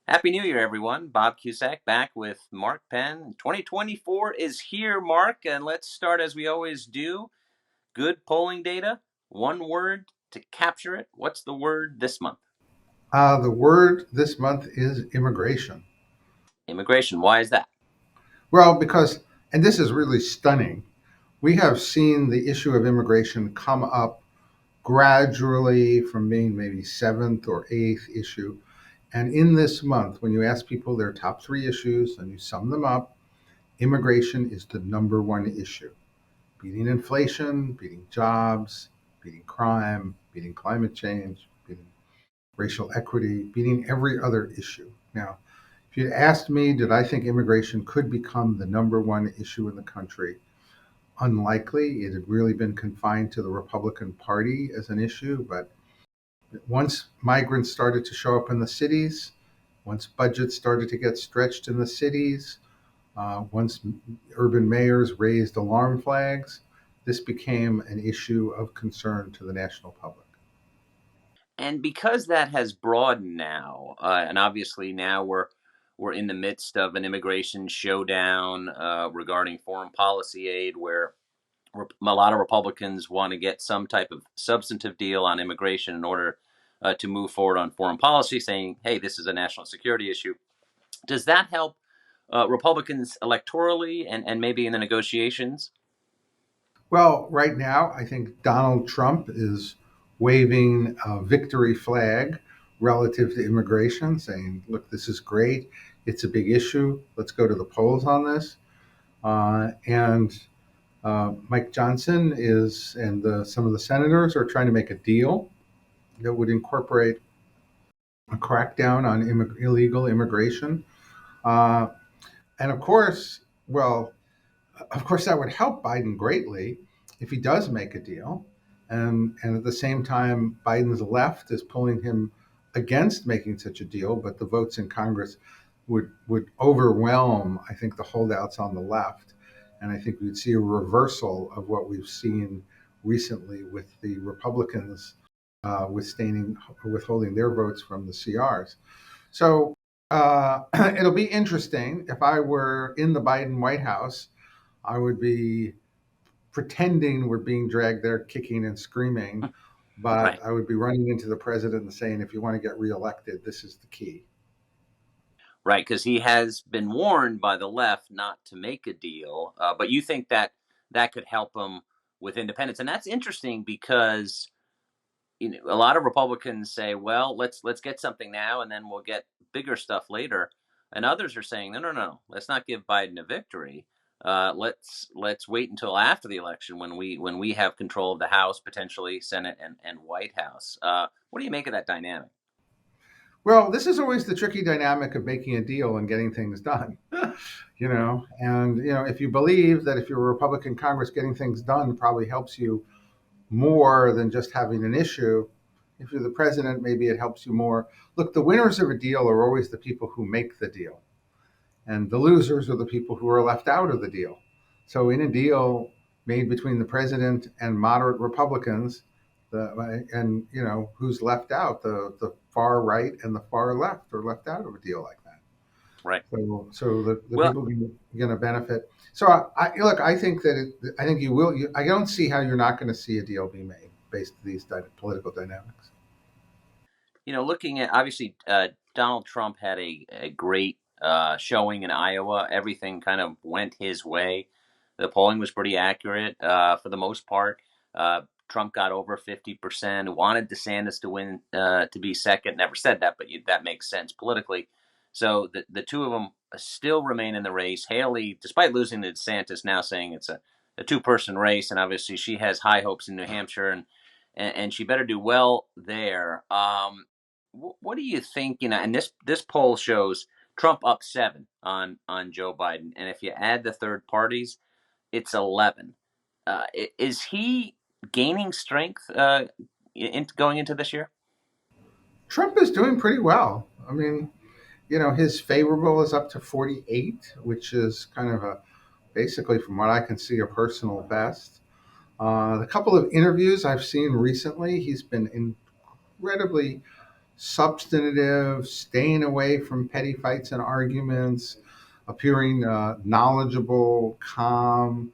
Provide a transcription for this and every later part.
Happy New Year, everyone. Bob Cusack back with Mark Penn. 2024 is here, Mark, and let's start as we always do. Good polling data, one word to capture it. What's the word this month? The word this month is immigration. Immigration. Why is that? Well, because, and this is really stunning, we have seen the issue of immigration come up gradually from being maybe seventh or eighth issue. And in this month, when you ask people their top three issues and you sum them up, immigration is the number one issue. Beating inflation, beating jobs, beating crime, beating climate change, beating racial equity, beating every other issue. Now, if you'd asked me, did I think immigration could become the number one issue in the country? Unlikely. It had really been confined to the Republican Party as an issue. But once migrants started to show up in the cities, once budgets started to get stretched in the cities, once urban mayors raised alarm flags, this became an issue of concern to the national public. And because that has broadened now, and obviously now we're in the midst of an immigration showdown regarding foreign policy aid, where a lot of Republicans want to get some type of substantive deal on immigration in order to move forward on foreign policy, saying, hey, this is a national security issue. Does that help Republicans electorally and maybe in the negotiations? Well, right now, I think Donald Trump is waving a victory flag relative to immigration, saying, look, this is great. It's a big issue. Let's go to the polls on this. And Mike Johnson and some of the senators are trying to make a deal that would incorporate a crackdown on illegal immigration. Uh, and of course, that would help Biden greatly if he does make a deal. And at the same time, Biden's left is pulling him against making such a deal, but the votes in Congress would overwhelm, I think, the holdouts on the left. And I think we'd see a reversal of what we've seen recently with the Republicans withholding their votes from the CRs. So it'll be interesting. If I were in the Biden White House, I would be pretending we're being dragged there kicking and screaming, but Right. I would be running into the president and saying, if you want to get reelected, this is the key. Right, because he has been warned by the left not to make a deal. But you think that that could help him with independence, and that's interesting because a lot of Republicans say, "Well, let's get something now, and then we'll get bigger stuff later." And others are saying, "No, no, no, let's not give Biden a victory. Let's wait until after the election when we have control of the House, potentially Senate and White House." What do you make of that dynamic? Well, this is always the tricky dynamic of making a deal and getting things done. If you believe that if you're a Republican Congress, getting things done probably helps you more than just having an issue. If you're the president, maybe it helps you more. Look, the winners of a deal are always the people who make the deal, and the losers are the people who are left out of the deal. So, in a deal made between the president and moderate Republicans, who's left out? The far right and the far left are left out of a deal like that. Right. So the Well, people going to benefit. So look. I think that I think you will. I don't see how you're not going to see a deal be made based on these political dynamics. looking at obviously Donald Trump had a great showing in Iowa. Everything kind of went his way. The polling was pretty accurate for the most part. Trump got over 50%. Wanted DeSantis to win, to be second. Never said that, but that makes sense politically. So the two of them still remain in the race. Haley, despite losing to DeSantis, now saying it's a two-person race, and obviously she has high hopes in New Hampshire, and she better do well there. What do you think? And this poll shows Trump up 7 on Joe Biden, and if you add the third parties, it's 11. Is he gaining strength going into this year? Trump is doing pretty well. I mean, his favorable is up to 48, which is kind of basically, from what I can see, a personal best. The couple of interviews I've seen recently, he's been incredibly substantive, staying away from petty fights and arguments, appearing knowledgeable, calm.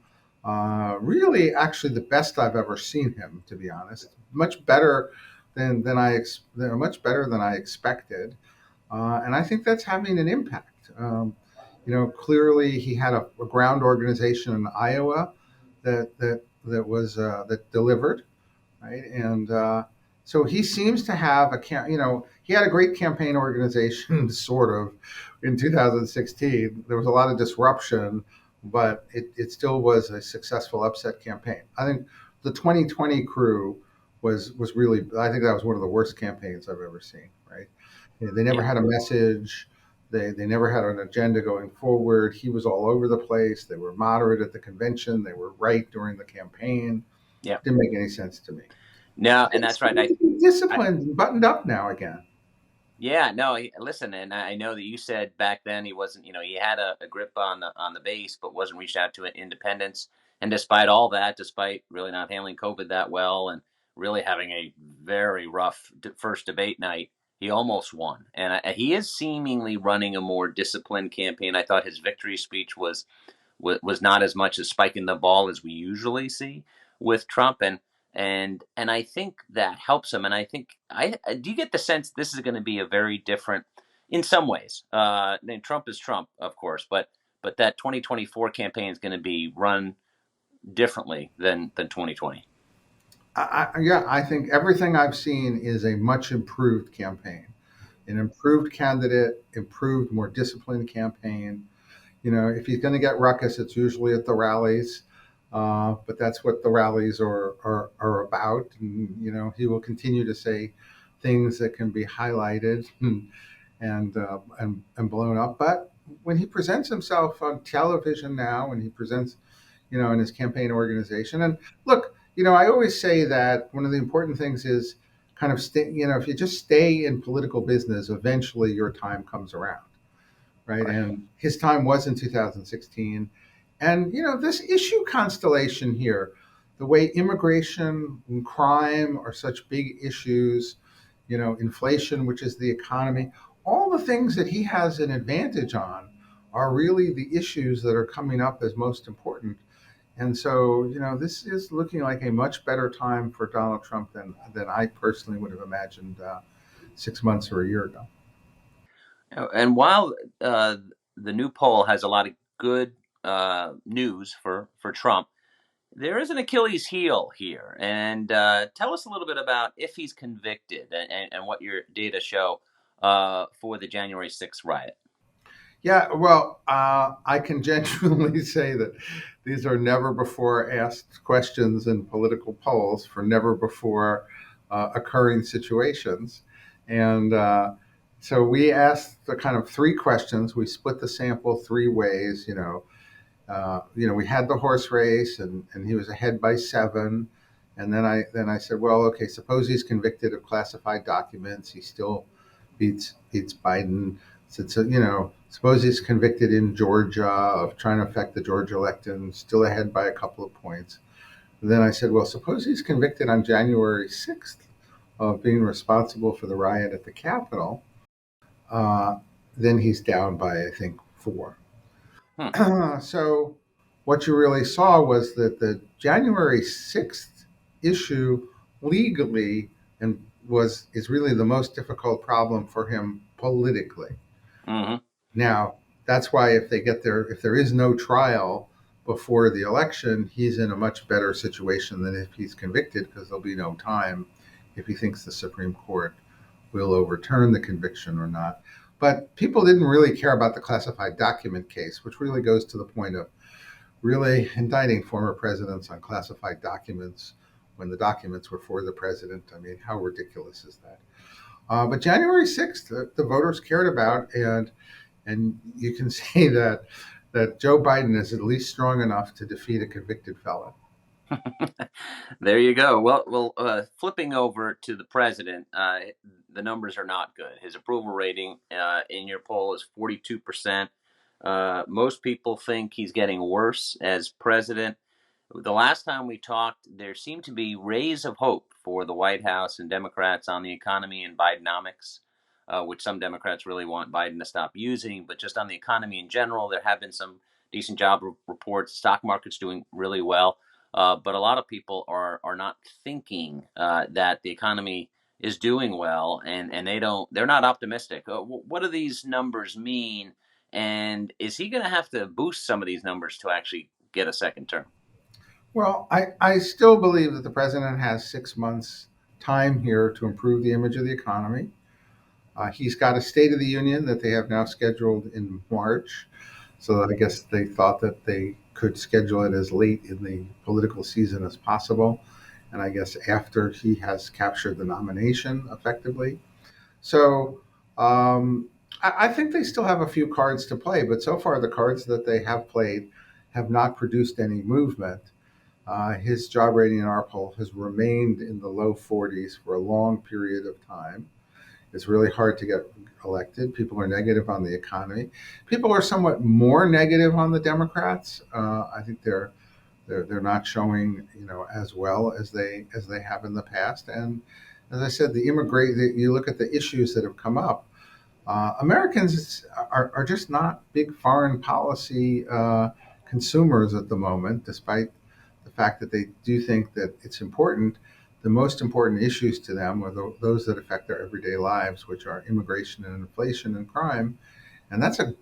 Really, actually, the best I've ever seen him, to be honest. Much better much better than I expected, and I think that's having an impact. Clearly, he had a ground organization in Iowa that delivered, right? And so he seems to have he had a great campaign organization, sort of, in 2016. There was a lot of disruption, but it still was a successful upset campaign. I think the 2020 crew was really, I think that was one of the worst campaigns I've ever seen, right? They never Yeah, had a message. They never had an agenda going forward. He was all over the place. They were moderate at the convention. They were right during the campaign. yeah. Didn't make any sense to me. No, and He's that's right. I disciplined and buttoned up now again. Yeah, no, listen, and I know that you said back then he wasn't, he had a grip on the base, but wasn't reached out to independents. And despite all that, despite really not handling COVID that well, and really having a very rough first debate night, he almost won. And he is seemingly running a more disciplined campaign. I thought his victory speech was not as much as spiking the ball as we usually see with Trump, and I think that helps him. And I think do you get the sense this is going to be a very different, in some ways. And Trump is Trump, of course, but that 2024 campaign is going to be run differently than 2020. Yeah, I think everything I've seen is a much improved campaign, an improved candidate, improved, more disciplined campaign. If he's going to get ruckus, it's usually at the rallies. But that's what the rallies are about. And, he will continue to say things that can be highlighted and blown up. But when he presents himself on television now, when he presents, in his campaign organization, and look, I always say that one of the important things is kind of stay. If you just stay in political business, eventually your time comes around, right? Right. And his time was in 2016. And, this issue constellation here, the way immigration and crime are such big issues, inflation, which is the economy, all the things that he has an advantage on are really the issues that are coming up as most important. And so, this is looking like a much better time for Donald Trump than I personally would have imagined 6 months or a year ago. And while the new poll has a lot of good news for Trump, there is an Achilles heel here. And tell us a little bit about if he's convicted, and what your data show for the January 6th riot. Yeah, well, I can genuinely say that these are never before asked questions in political polls for never before occurring situations. And so we asked the kind of three questions. We split the sample three ways. We had the horse race, and he was ahead by 7. And then I said, well, okay, suppose he's convicted of classified documents. He still beats Biden. So, suppose he's convicted in Georgia of trying to affect the Georgia election, still ahead by a couple of points. And then I said, well, suppose he's convicted on January 6th of being responsible for the riot at the Capitol. Uh, then he's down by, I think, 4. Hmm. So what you really saw was that the January 6th issue legally and is really the most difficult problem for him politically. Hmm. Now, that's why if there is no trial before the election, he's in a much better situation than if he's convicted, because there'll be no time if he thinks the Supreme Court will overturn the conviction or not. But people didn't really care about the classified document case, which really goes to the point of really indicting former presidents on classified documents when the documents were for the president. I mean, how ridiculous is that? But January 6th, the voters cared about, and you can see that Joe Biden is at least strong enough to defeat a convicted felon. There you go. Well, flipping over to the president, the numbers are not good. His approval rating in your poll is 42%. Most people think he's getting worse as president. The last time we talked, there seemed to be rays of hope for the White House and Democrats on the economy and Bidenomics. which some Democrats really want Biden to stop using. But just on the economy in general, there have been some decent job reports. The stock market's doing really well. But a lot of people are not thinking that the economy is doing well, and they're not optimistic. What do these numbers mean? And is he going to have to boost some of these numbers to actually get a second term? Well, I still believe that the president has 6 months time here to improve the image of the economy. He's got a State of the Union that they have now scheduled in March. So I guess they thought that they could schedule it as late in the political season as possible. And I guess after he has captured the nomination effectively. So I think they still have a few cards to play, but so far the cards that they have played have not produced any movement. His job rating in our poll has remained in the low 40s for a long period of time. It's really hard to get elected. People are negative on the economy. People are somewhat more negative on the Democrats. I think they're not showing as well as they have in the past. And as I said, you look at the issues that have come up. Americans are just not big foreign policy consumers at the moment, despite the fact that they do think that it's important. The most important issues to them are those that affect their everyday lives, which are immigration and inflation and crime. And that's a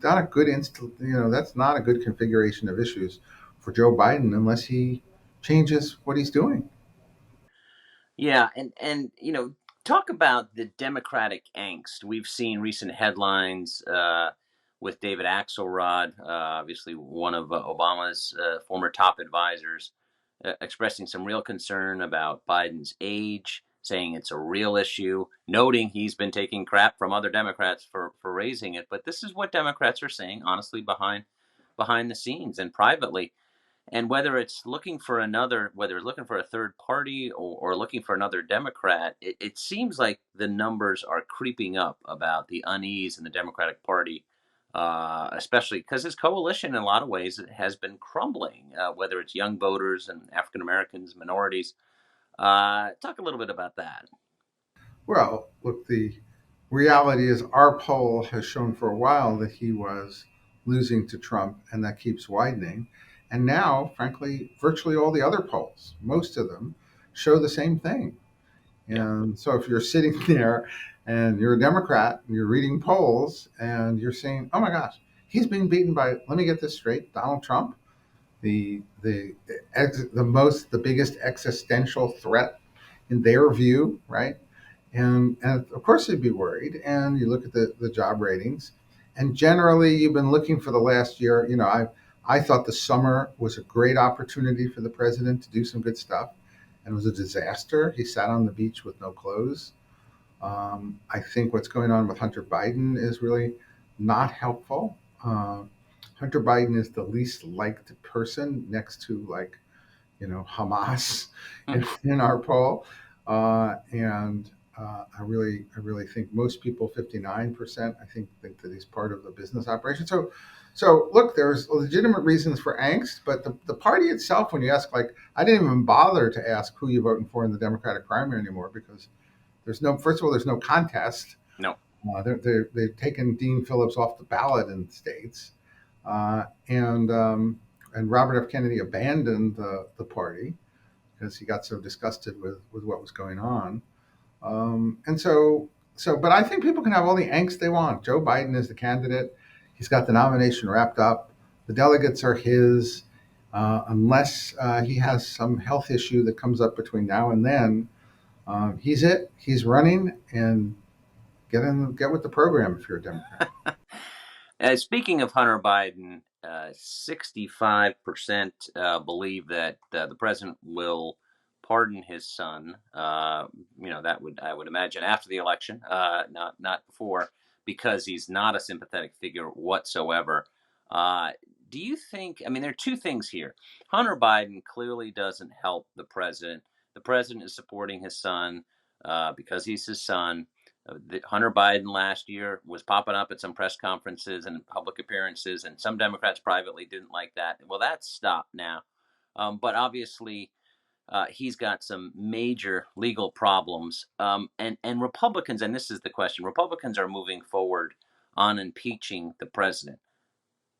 not a good that's not a good configuration of issues for Joe Biden unless he changes what he's doing. Yeah, and talk about the Democratic angst. We've seen recent headlines with David Axelrod, obviously one of Obama's former top advisors, expressing some real concern about Biden's age, saying it's a real issue, noting he's been taking crap from other Democrats for raising it. But this is what Democrats are saying, honestly, behind the scenes and privately. And whether it's looking for a third party or looking for another Democrat, it seems like the numbers are creeping up about the unease in the Democratic Party, especially because his coalition, in a lot of ways, has been crumbling, whether it's young voters and African Americans, minorities. Talk a little bit about that. Well, look, the reality is our poll has shown for a while that he was losing to Trump, and that keeps widening. And now, frankly, virtually all the other polls, most of them, show the same thing. Yeah. And so if you're sitting there and you're a Democrat and you're reading polls and you're saying, oh my gosh, he's being beaten by, let me get this straight, Donald Trump, the biggest existential threat in their view, right? And of course you'd be worried. And you look at the job ratings, and generally you've been looking for the last year. I thought the summer was a great opportunity for the president to do some good stuff, and it was a disaster. He sat on the beach with no clothes. I think what's going on with Hunter Biden is really not helpful. Hunter Biden is the least liked person next to, like, Hamas in our poll, and I really think most people, 59%, think that he's part of the business operation. So look, there's legitimate reasons for angst, but the party itself, when you ask, like, I didn't even bother to ask who you're voting for in the Democratic primary anymore because first of all, there's no contest. No. They've taken Dean Phillips off the ballot in states, and Robert F. Kennedy abandoned the party because he got so disgusted with what was going on. But I think people can have all the angst they want. Joe Biden is the candidate. He's got the nomination wrapped up. The delegates are his, unless he has some health issue that comes up between now and then. He's it. He's running, and get with the program if you're a Democrat. Speaking of Hunter Biden, 65% believe that the president will pardon his son. That I would imagine after the election, not before, because he's not a sympathetic figure whatsoever. Uh, do you think? I mean, there are two things here. Hunter Biden clearly doesn't help the president. The president is supporting his son because he's his son. Hunter Biden last year was popping up at some press conferences and public appearances, and some Democrats privately didn't like that. Well, that's stopped now. But obviously, he's got some major legal problems. And Republicans, and this is the question, Republicans are moving forward on impeaching the president.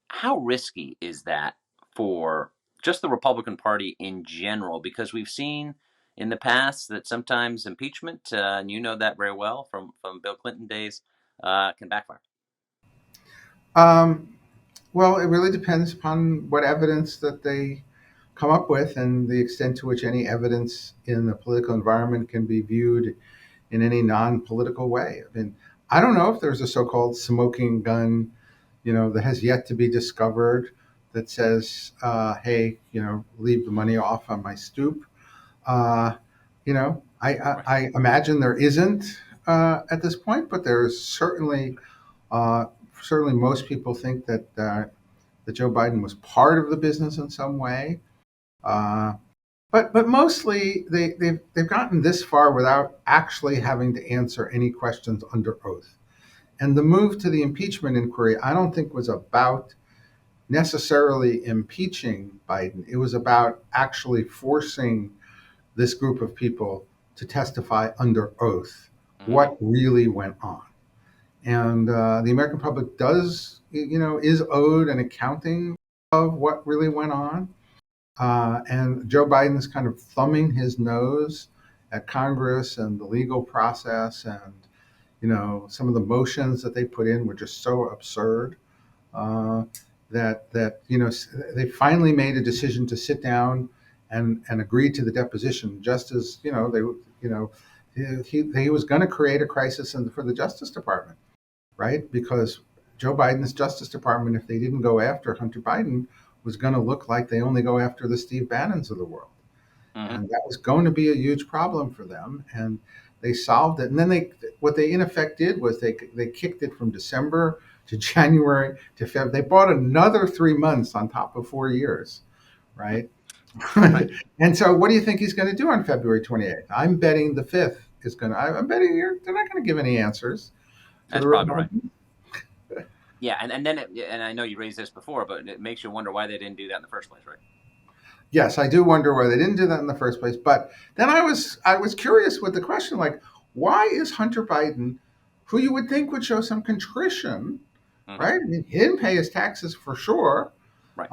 How risky is that for just the Republican Party in general? Because we've seen in the past that sometimes impeachment, and you know that very well from Bill Clinton days, can backfire. Um, well, it really depends upon what evidence that they come up with and the extent to which any evidence in the political environment can be viewed in any non-political way. I mean, I don't know if there's a so-called smoking gun, that has yet to be discovered that says, "Hey, leave the money off on my stoop." Uh, Right. I imagine there isn't at this point, but there's uh, certainly most people think that Joe Biden was part of the business in some way. Uh, but mostly they've gotten this far without actually having to answer any questions under oath. And the move to the impeachment inquiry, I don't think was about necessarily impeaching Biden. It was about actually forcing this group of people to testify under oath Hmm. what really went on. And the American public is owed an accounting of what really went on. And Joe Biden is kind of thumbing his nose at Congress and the legal process, and some of the motions that they put in were just so absurd uh, that they finally made a decision to sit down and agree to the deposition, just as he was going to create a crisis for the Justice Department, right? Because Joe Biden's Justice Department, if they didn't go after Hunter Biden, was going to look like they only go after the Steve Bannons of the world. Hmm. And that was going to be a huge problem for them. And they solved it. And then what they in effect did was they kicked it from December to January to February. They bought another 3 months on top of 4 years, right? Right. And so, what do you think he's going to do on February 28th? I'm betting the 5th is going to. I'm betting they're not going to give any answers to That's the probably right. Republicans. Yeah, and then and I know you raised this before, but it makes you wonder why they didn't do that in the first place, right? Yes, I do wonder why they didn't do that in the first place. But then I was curious with the question, like, why is Hunter Biden, who you would think would show some contrition, Hmm. right? I mean, he didn't pay his taxes for sure. Right.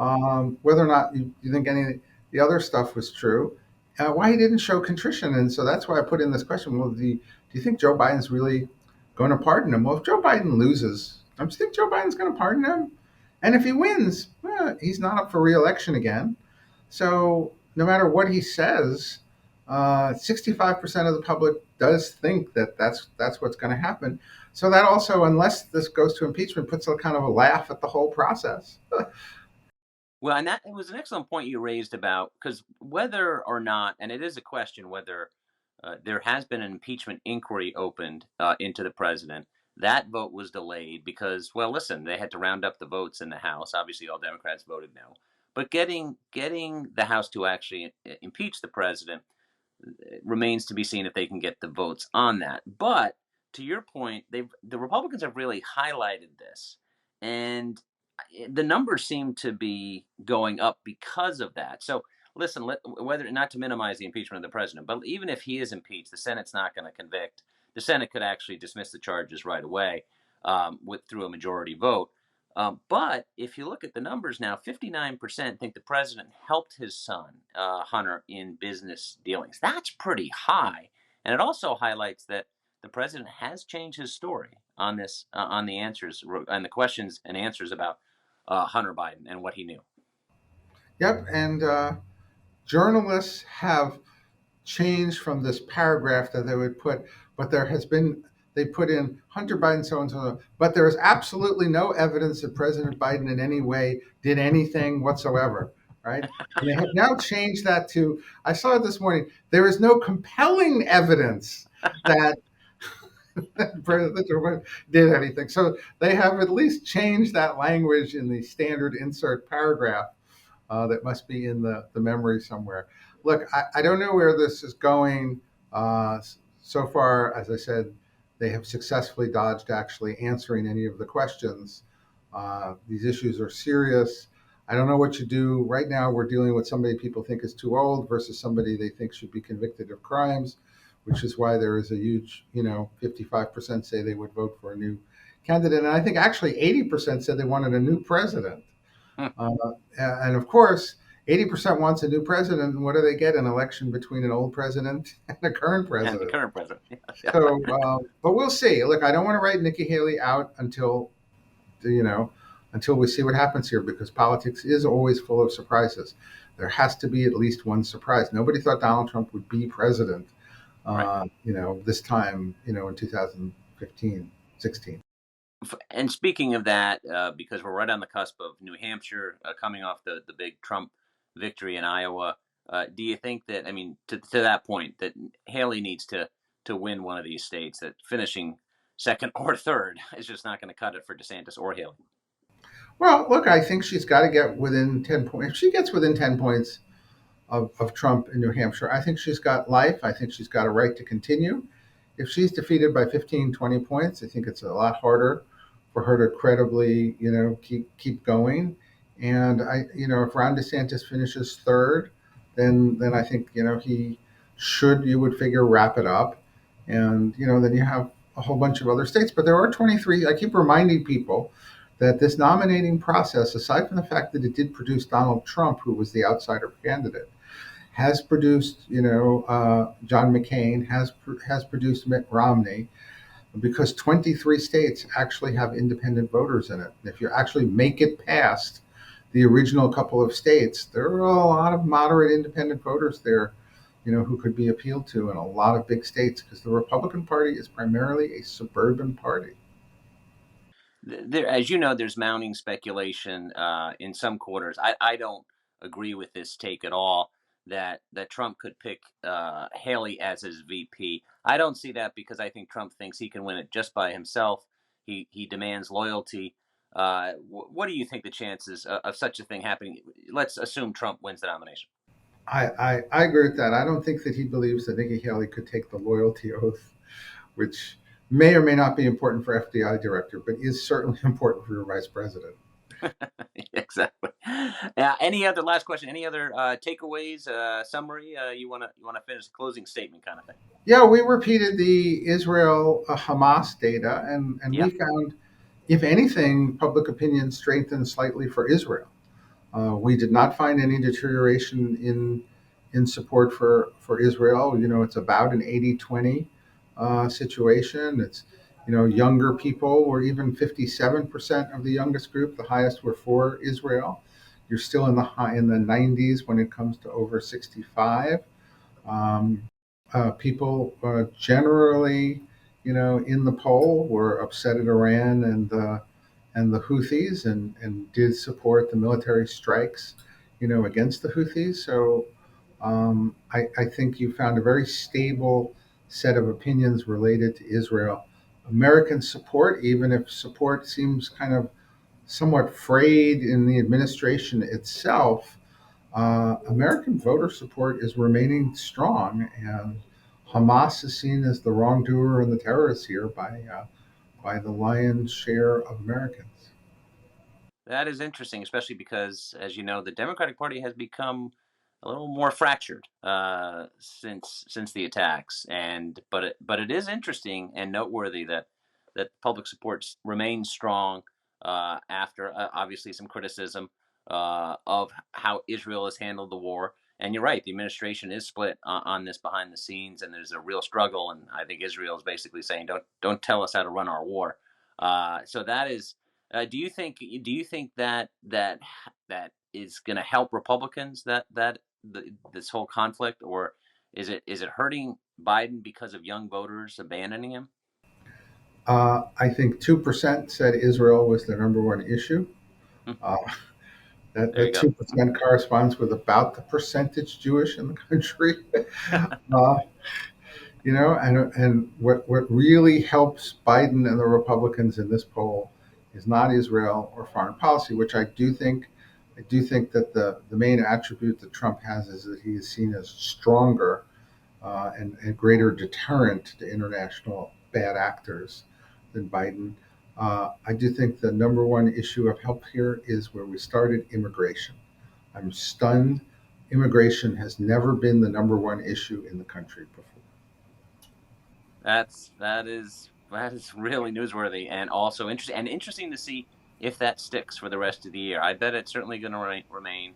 Whether or not you think any of the other stuff was true, why he didn't show contrition, and so that's why I put in this question. Well, do you think Joe Biden's really going to pardon him? Well, if Joe Biden loses, don't you think Joe Biden's going to pardon him? And if he wins, he's not up for reelection again. So no matter what he says, 65% of the public does think that that's what's going to happen. So that also, unless this goes to impeachment, puts a kind of a laugh at the whole process. Well, and that it was an excellent point you raised about because whether or not, and it is a question whether there has been an impeachment inquiry opened into the president. That vote was delayed because, well, listen, they had to round up the votes in the House. Obviously, all Democrats voted no, but getting the House to actually impeach the president, it remains to be seen if they can get the votes on that. But to your point, the Republicans have really highlighted this, and the numbers seem to be going up because of that. So listen, whether not to minimize the impeachment of the president, but even if he is impeached, the Senate's not going to convict. The Senate could actually dismiss the charges right away through a majority vote. But if you look at the numbers now, 59% think the president helped his son, Hunter, in business dealings. That's pretty high. And it also highlights that the president has changed his story on this, on the answers and the questions and answers about Hunter Biden and what he knew. Yep, and journalists have changed from this paragraph that they would put, but they put in Hunter Biden so and so, but there is absolutely no evidence that President Biden in any way did anything whatsoever, right? And they have now changed that to, I saw it this morning, there is no compelling evidence that President Trump did anything. So they have at least changed that language in the standard insert paragraph that must be in the memory somewhere. Look, I don't know where this is going. So far, as I said, they have successfully dodged actually answering any of the questions. These issues are serious. I don't know what you do. Right now, we're dealing with somebody people think is too old versus somebody they think should be convicted of crimes, which is why there is a huge, 55% say they would vote for a new candidate. And I think actually 80% said they wanted a new president. Hmm. Uh, and of course, 80% wants a new president. And what do they get? An election between an old president and a current And the president. current president. Yeah. So, but we'll see. Look, I don't want to write Nikki Haley out you know, until we see what happens here, because politics is always full of surprises. There has to be at least one surprise. Nobody thought Donald Trump would be president, Right. this time, in 2015, 16. And speaking of that, because we're right on the cusp of New Hampshire coming off the big Trump victory in Iowa, do you think that, I mean, to that point, that Haley needs to win one of these states, that finishing second or third is just not going to cut it for DeSantis or Haley? Well, look, I think she's got to get within 10 points. If she gets within 10 points of Trump in New Hampshire, I think she's got life. I think she's got a right to continue. If she's defeated by 15, 20 points, I think it's a lot harder for her to credibly, keep going. And if Ron DeSantis finishes third, then I think, he should, you would figure, wrap it up. And, then you have a whole bunch of other states. But there are 23. I keep reminding people that this nominating process, aside from the fact that it did produce Donald Trump, who was the outsider candidate, has produced, John McCain, has produced Mitt Romney, because 23 states actually have independent voters in it. If you actually make it past the original couple of states, there are a lot of moderate independent voters there, who could be appealed to in a lot of big states, because the Republican Party is primarily a suburban party. There, as you know, there's mounting speculation in some quarters. I don't agree with this take at all. That Trump could pick Haley as his VP. I don't see that, because I think Trump thinks he can win it just by himself. He demands loyalty. What do you think the chances of such a thing happening? Let's assume Trump wins the nomination. I agree with that. I don't think that he believes that Nikki Haley could take the loyalty oath, which may or may not be important for FDI director, but is certainly important for your vice president. Exactly. Yeah. Any other last question? Any other takeaways? Summary? You wanna finish the closing statement kind of thing? Yeah, we repeated the Israel Hamas data, and we Yep. found, if anything, public opinion strengthened slightly for Israel. We did not find any deterioration in support for Israel. It's about an 80-20 situation. It's, younger people were even 57% of the youngest group. The highest were for Israel. You're still in the 90s when it comes to over 65. Um, People generally, in the poll, were upset at Iran and the Houthis, and did support the military strikes, against the Houthis. So I think you found a very stable set of opinions related to Israel. American support, even if support seems kind of somewhat frayed in the administration itself, American voter support is remaining strong, and Hamas is seen as the wrongdoer and the terrorist here by the lion's share of Americans. That is interesting, especially because, as you know, the Democratic Party has become a little more fractured since the attacks. And but it is interesting and noteworthy that public support remains strong after obviously some criticism of how Israel has handled the war. And you're right, the administration is split on this behind the scenes, and there's a real struggle. And I think Israel is basically saying, don't tell us how to run our war. So that is do you think that is going to help Republicans, this whole conflict, or is it hurting Biden because of young voters abandoning him? I think 2% said Israel was the number one issue. Hmm. Uh, that There that you go. 2% corresponds with about the percentage Jewish in the country. Uh, and what really helps Biden and the Republicans in this poll is not Israel or foreign policy, which I do think that the main attribute that Trump has is that he is seen as stronger, and greater deterrent to international bad actors than Biden. I do think the number one issue of health here is where we started, immigration. I'm stunned. Immigration has never been the number one issue in the country before. That is really newsworthy and also interesting to see if that sticks for the rest of the year. I bet it's certainly going to remain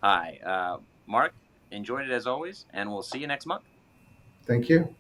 high. Mark, enjoyed it as always, and we'll see you next month. Thank you.